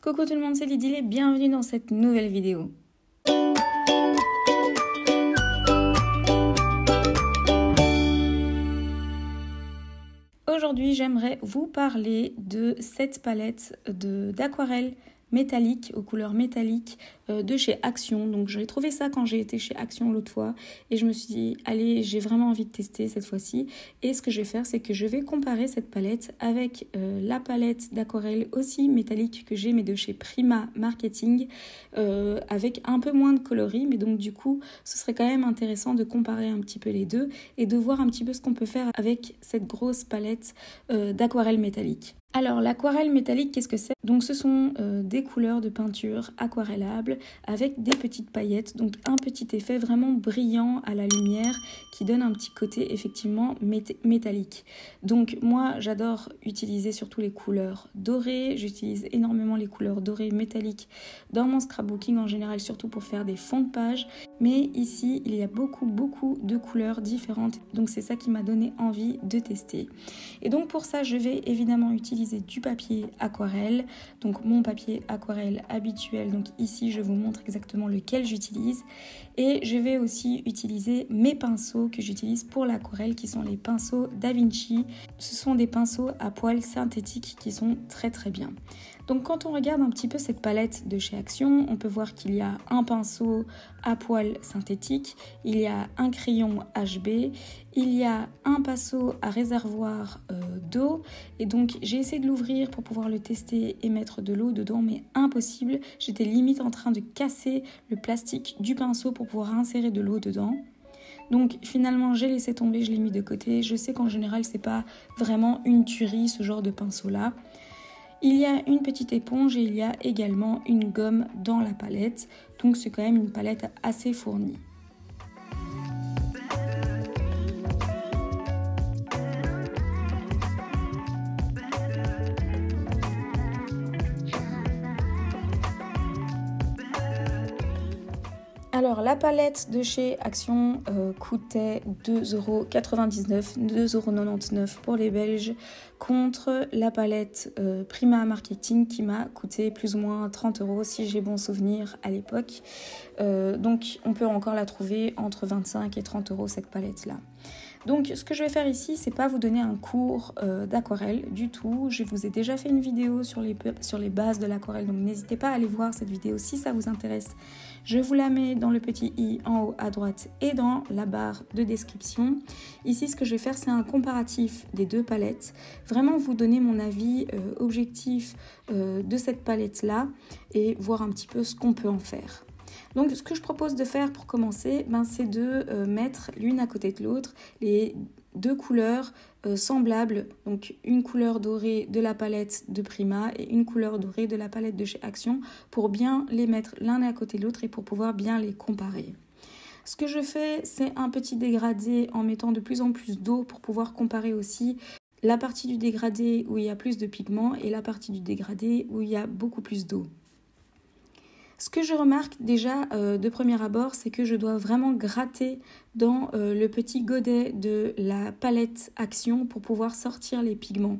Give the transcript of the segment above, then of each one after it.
Coucou tout le monde, c'est Lydie et bienvenue dans cette nouvelle vidéo. Aujourd'hui, j'aimerais vous parler de cette palette d'aquarelle métallique, aux couleurs métalliques de chez Action. Donc j'ai trouvé ça quand j'ai été chez Action l'autre fois et je me suis dit allez, j'ai vraiment envie de tester cette fois-ci. Et ce que je vais faire, c'est que je vais comparer cette palette avec la palette d'aquarelle aussi métallique que j'ai mais de chez Prima Marketing avec un peu moins de coloris, mais donc du coup ce serait quand même intéressant de comparer un petit peu les deux et de voir un petit peu ce qu'on peut faire avec cette grosse palette d'aquarelle métallique. Alors l'aquarelle métallique, qu'est-ce que c'est? Donc ce sont des couleurs de peinture aquarellables avec des petites paillettes, donc un petit effet vraiment brillant à la lumière qui donne un petit côté effectivement métallique. Donc moi j'adore utiliser surtout les couleurs dorées, j'utilise énormément les couleurs dorées métalliques dans mon scrapbooking en général, surtout pour faire des fonds de page. Mais ici il y a beaucoup de couleurs différentes, donc c'est ça qui m'a donné envie de tester. Et donc pour ça je vais évidemment utiliser du papier aquarelle, donc mon papier aquarelle habituel, donc ici je vous montre exactement lequel j'utilise, et je vais aussi utiliser mes pinceaux que j'utilise pour l'aquarelle qui sont les pinceaux Da Vinci. Ce sont des pinceaux à poils synthétiques qui sont très bien. Donc quand on regarde un petit peu cette palette de chez Action, on peut voir qu'il y a un pinceau à poils synthétique, il y a un crayon HB, il y a un pinceau à réservoir d'eau, et donc j'ai essayé de l'ouvrir pour pouvoir le tester et mettre de l'eau dedans, mais impossible, j'étais limite en train de casser le plastique du pinceau pour pouvoir insérer de l'eau dedans. Donc finalement j'ai laissé tomber, je l'ai mis de côté. Je sais qu'en général c'est pas vraiment une tuerie ce genre de pinceau là. Il y a une petite éponge et il y a également une gomme dans la palette, donc c'est quand même une palette assez fournie. Alors la palette de chez Action coûtait 2,99 €, 2,99 € pour les Belges, contre la palette Prima Marketing qui m'a coûté plus ou moins 30 € si j'ai bon souvenir à l'époque. Donc on peut encore la trouver entre 25 et 30 € cette palette là. Donc ce que je vais faire ici, c'est pas vous donner un cours d'aquarelle du tout. Je vous ai déjà fait une vidéo sur les bases de l'aquarelle, donc n'hésitez pas à aller voir cette vidéo si ça vous intéresse. Je vous la mets dans le petit i en haut à droite et dans la barre de description. Ici, ce que je vais faire, c'est un comparatif des deux palettes. Vraiment vous donner mon avis objectif de cette palette-là et voir un petit peu ce qu'on peut en faire. Donc ce que je propose de faire pour commencer, c'est de mettre l'une à côté de l'autre les deux couleurs semblables, donc une couleur dorée de la palette de Prima et une couleur dorée de la palette de chez Action, pour bien les mettre l'un à côté de l'autre et pour pouvoir bien les comparer. Ce que je fais, c'est un petit dégradé en mettant de plus en plus d'eau pour pouvoir comparer aussi la partie du dégradé où il y a plus de pigments et la partie du dégradé où il y a beaucoup plus d'eau. Ce que je remarque déjà de premier abord, c'est que je dois vraiment gratter dans le petit godet de la palette Action pour pouvoir sortir les pigments.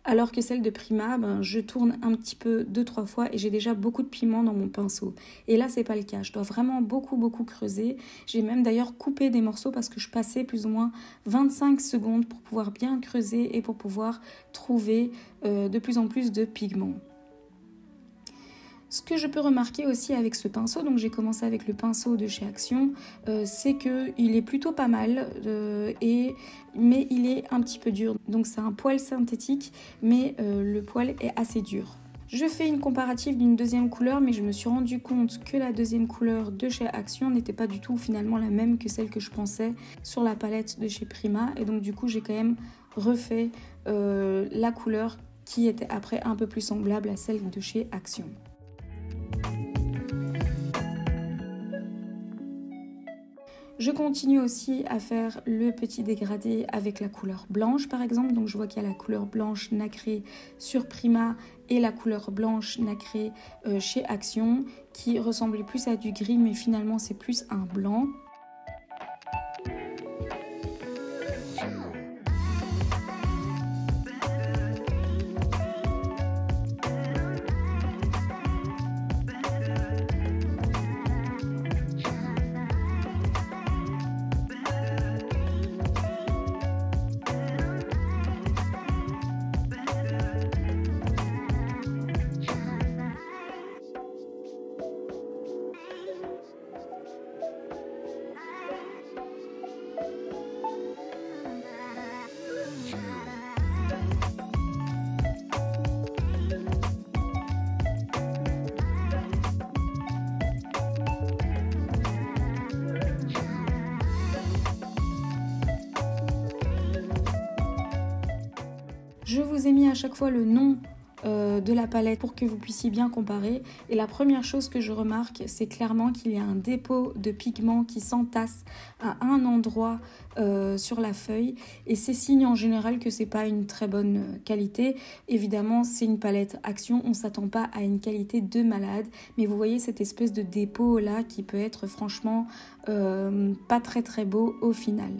Alors que celle de Prima, je tourne un petit peu 2-3 fois et j'ai déjà beaucoup de pigments dans mon pinceau. Et là, c'est pas le cas. Je dois vraiment beaucoup creuser. J'ai même d'ailleurs coupé des morceaux parce que je passais plus ou moins 25 secondes pour pouvoir bien creuser et pour pouvoir trouver de plus en plus de pigments. Ce que je peux remarquer aussi avec ce pinceau, donc j'ai commencé avec le pinceau de chez Action, c'est qu'il est plutôt pas mal, mais il est un petit peu dur. Donc c'est un poil synthétique, mais le poil est assez dur. Je fais une comparative d'une deuxième couleur, mais je me suis rendu compte que la deuxième couleur de chez Action n'était pas du tout finalement la même que celle que je pensais sur la palette de chez Prima. Et donc du coup j'ai quand même refait la couleur qui était après un peu plus semblable à celle de chez Action. Je continue aussi à faire le petit dégradé avec la couleur blanche par exemple. Donc je vois qu'il y a la couleur blanche nacrée sur Prima et la couleur blanche nacrée chez Action qui ressemblait plus à du gris mais finalement c'est plus un blanc. Je vous ai mis à chaque fois le nom de la palette pour que vous puissiez bien comparer. Et la première chose que je remarque, c'est clairement qu'il y a un dépôt de pigments qui s'entasse à un endroit sur la feuille. Et c'est signe en général que c'est pas une très bonne qualité. Évidemment, c'est une palette Action, on s'attend pas à une qualité de malade. Mais vous voyez cette espèce de dépôt là qui peut être franchement pas très très beau au final.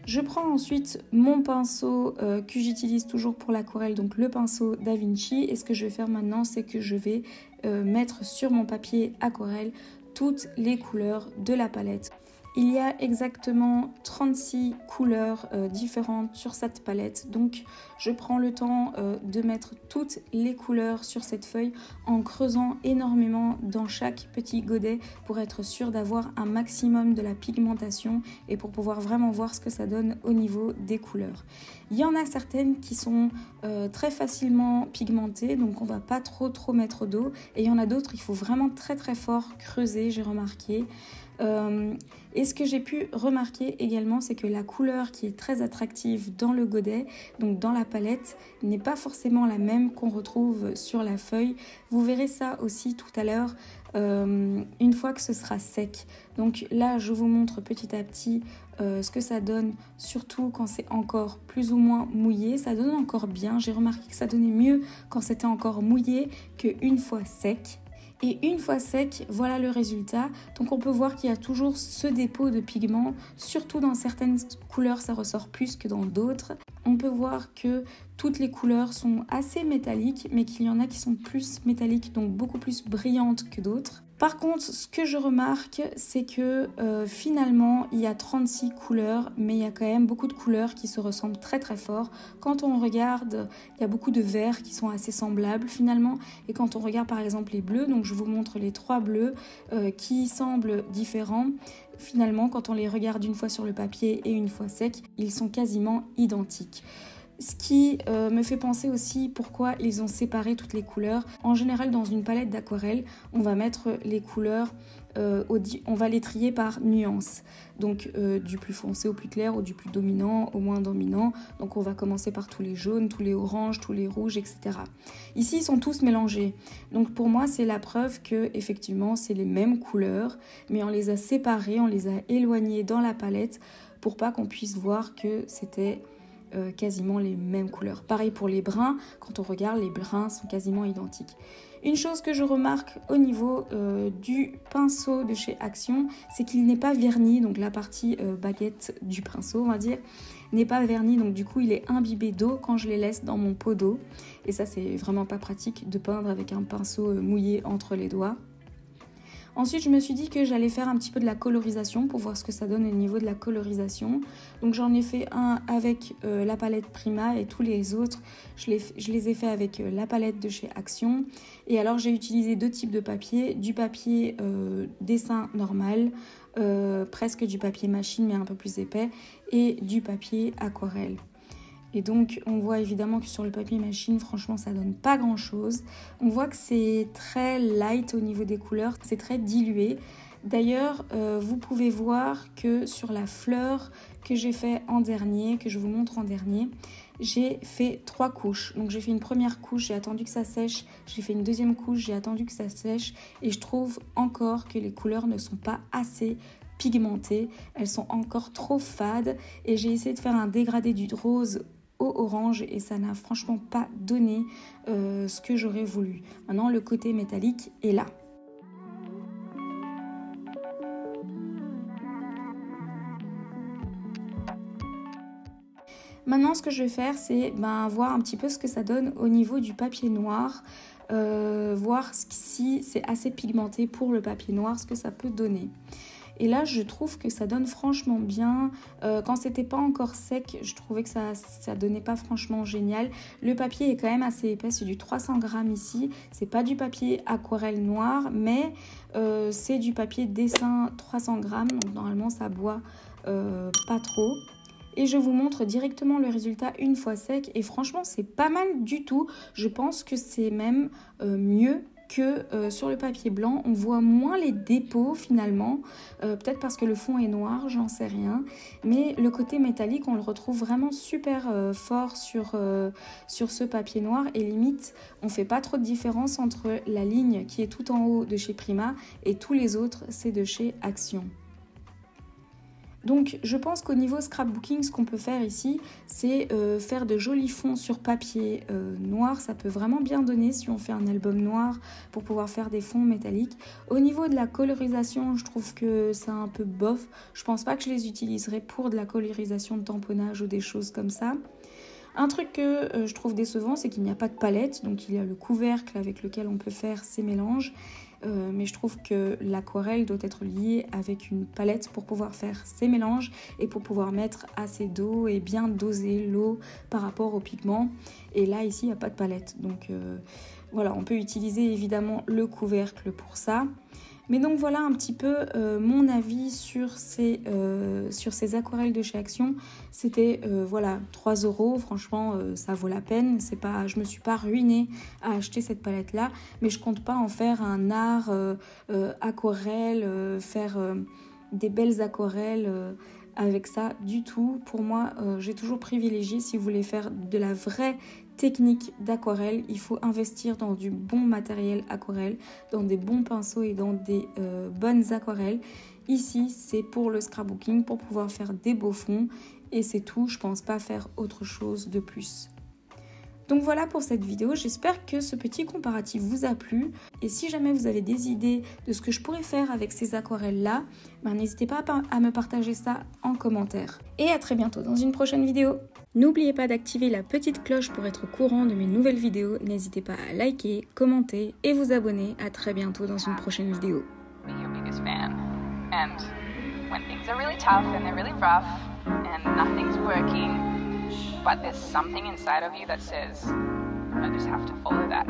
Je prends ensuite mon pinceau que j'utilise toujours pour l'aquarelle, donc le pinceau Da Vinci. Et ce que je vais faire maintenant, c'est que je vais mettre sur mon papier aquarelle toutes les couleurs de la palette. Il y a exactement 36 couleurs différentes sur cette palette, donc je prends le temps de mettre toutes les couleurs sur cette feuille en creusant énormément dans chaque petit godet pour être sûr d'avoir un maximum de la pigmentation et pour pouvoir vraiment voir ce que ça donne au niveau des couleurs. Il y en a certaines qui sont très facilement pigmentées, donc on va pas trop mettre d'eau, et il y en a d'autres, il faut vraiment très fort creuser, j'ai remarqué. Et ce que j'ai pu remarquer également, c'est que la couleur qui est très attractive dans le godet, donc dans la palette, n'est pas forcément la même qu'on retrouve sur la feuille. Vous verrez ça aussi tout à l'heure, une fois que ce sera sec. Donc là, je vous montre petit à petit ce que ça donne, surtout quand c'est encore plus ou moins mouillé. Ça donne encore bien. J'ai remarqué que ça donnait mieux quand c'était encore mouillé qu'une fois sec. Et une fois sec, voilà le résultat. Donc on peut voir qu'il y a toujours ce dépôt de pigments, surtout dans certaines couleurs ça ressort plus que dans d'autres. On peut voir que toutes les couleurs sont assez métalliques, mais qu'il y en a qui sont plus métalliques, donc beaucoup plus brillantes que d'autres. Par contre, ce que je remarque, c'est que finalement, il y a 36 couleurs, mais il y a quand même beaucoup de couleurs qui se ressemblent très fort. Quand on regarde, il y a beaucoup de verts qui sont assez semblables finalement. Et quand on regarde par exemple les bleus, donc je vous montre les 3 bleus qui semblent différents. Finalement, quand on les regarde une fois sur le papier et une fois secs, ils sont quasiment identiques. Ce qui me fait penser aussi pourquoi ils ont séparé toutes les couleurs. En général, dans une palette d'aquarelle, on va mettre les couleurs, on va les trier par nuances. Donc du plus foncé au plus clair, ou du plus dominant au moins dominant. Donc on va commencer par tous les jaunes, tous les oranges, tous les rouges, etc. Ici, ils sont tous mélangés. Donc pour moi, c'est la preuve que effectivement, c'est les mêmes couleurs, mais on les a séparés, on les a éloignés dans la palette pour pas qu'on puisse voir que c'était quasiment les mêmes couleurs. Pareil pour les bruns, quand on regarde, les bruns sont quasiment identiques. Une chose que je remarque au niveau du pinceau de chez Action, c'est qu'il n'est pas verni, donc la partie baguette du pinceau, on va dire, n'est pas verni, donc du coup il est imbibé d'eau quand je les laisse dans mon pot d'eau. Et ça, c'est vraiment pas pratique de peindre avec un pinceau mouillé entre les doigts. Ensuite, je me suis dit que j'allais faire un petit peu de la colorisation pour voir ce que ça donne au niveau de la colorisation. Donc j'en ai fait un avec la palette Prima et tous les autres, je les ai fait avec la palette de chez Action. Et alors j'ai utilisé 2 types de papier, du papier dessin normal, presque du papier machine mais un peu plus épais, et du papier aquarelle. Et donc on voit évidemment que sur le papier machine, franchement ça donne pas grand chose. On voit que c'est très light au niveau des couleurs, c'est très dilué. D'ailleurs vous pouvez voir que sur la fleur que j'ai fait en dernier, que je vous montre en dernier, j'ai fait 3 couches. Donc j'ai fait une première couche, j'ai attendu que ça sèche, j'ai fait une deuxième couche, j'ai attendu que ça sèche, et je trouve encore que les couleurs ne sont pas assez pigmentées, elles sont encore trop fades, et j'ai essayé de faire un dégradé du rose au orange et ça n'a franchement pas donné ce que j'aurais voulu. Maintenant, le côté métallique est là. Maintenant, ce que je vais faire, c'est voir un petit peu ce que ça donne au niveau du papier noir, voir si c'est assez pigmenté pour le papier noir, ce que ça peut donner. Et là, je trouve que ça donne franchement bien. Quand c'était pas encore sec, je trouvais que ça donnait pas franchement génial. Le papier est quand même assez épais, c'est du 300 grammes ici. C'est pas du papier aquarelle noir, mais c'est du papier dessin 300 grammes. Donc normalement, ça boit pas trop. Et je vous montre directement le résultat une fois sec. Et franchement, c'est pas mal du tout. Je pense que c'est même mieux que sur le papier blanc. On voit moins les dépôts finalement. Peut-être parce que le fond est noir, j'en sais rien. Mais le côté métallique, on le retrouve vraiment super fort sur ce papier noir. Et limite, on fait pas trop de différence entre la ligne qui est tout en haut de chez Prima et tous les autres, c'est de chez Action. Donc je pense qu'au niveau scrapbooking, ce qu'on peut faire ici, c'est faire de jolis fonds sur papier noir. Ça peut vraiment bien donner si on fait un album noir pour pouvoir faire des fonds métalliques. Au niveau de la colorisation, je trouve que c'est un peu bof. Je pense pas que je les utiliserai pour de la colorisation de tamponnage ou des choses comme ça. Un truc que je trouve décevant, c'est qu'il n'y a pas de palette. Donc il y a le couvercle avec lequel on peut faire ces mélanges. Mais je trouve que l'aquarelle doit être liée avec une palette pour pouvoir faire ces mélanges et pour pouvoir mettre assez d'eau et bien doser l'eau par rapport au pigment. Et là, ici, il n'y a pas de palette. Donc voilà, on peut utiliser évidemment le couvercle pour ça. Mais donc voilà un petit peu mon avis sur ces aquarelles de chez Action. C'était voilà 3 €, franchement ça vaut la peine. C'est pas, je me suis pas ruinée à acheter cette palette là, mais je compte pas en faire un art aquarelle, faire des belles aquarelles avec ça du tout. Pour moi, j'ai toujours privilégié, si vous voulez faire de la vraie technique d'aquarelle, il faut investir dans du bon matériel aquarelle, dans des bons pinceaux et dans des bonnes aquarelles. Ici, c'est pour le scrapbooking, pour pouvoir faire des beaux fonds et c'est tout. Je pense pas faire autre chose de plus. Donc voilà pour cette vidéo, j'espère que ce petit comparatif vous a plu. Et si jamais vous avez des idées de ce que je pourrais faire avec ces aquarelles-là, n'hésitez pas à me partager ça en commentaire. Et à très bientôt dans une prochaine vidéo. N'oubliez pas d'activer la petite cloche pour être au courant de mes nouvelles vidéos. N'hésitez pas à liker, commenter et vous abonner. À très bientôt dans une prochaine vidéo. But there's something inside of you that says, I just have to follow that.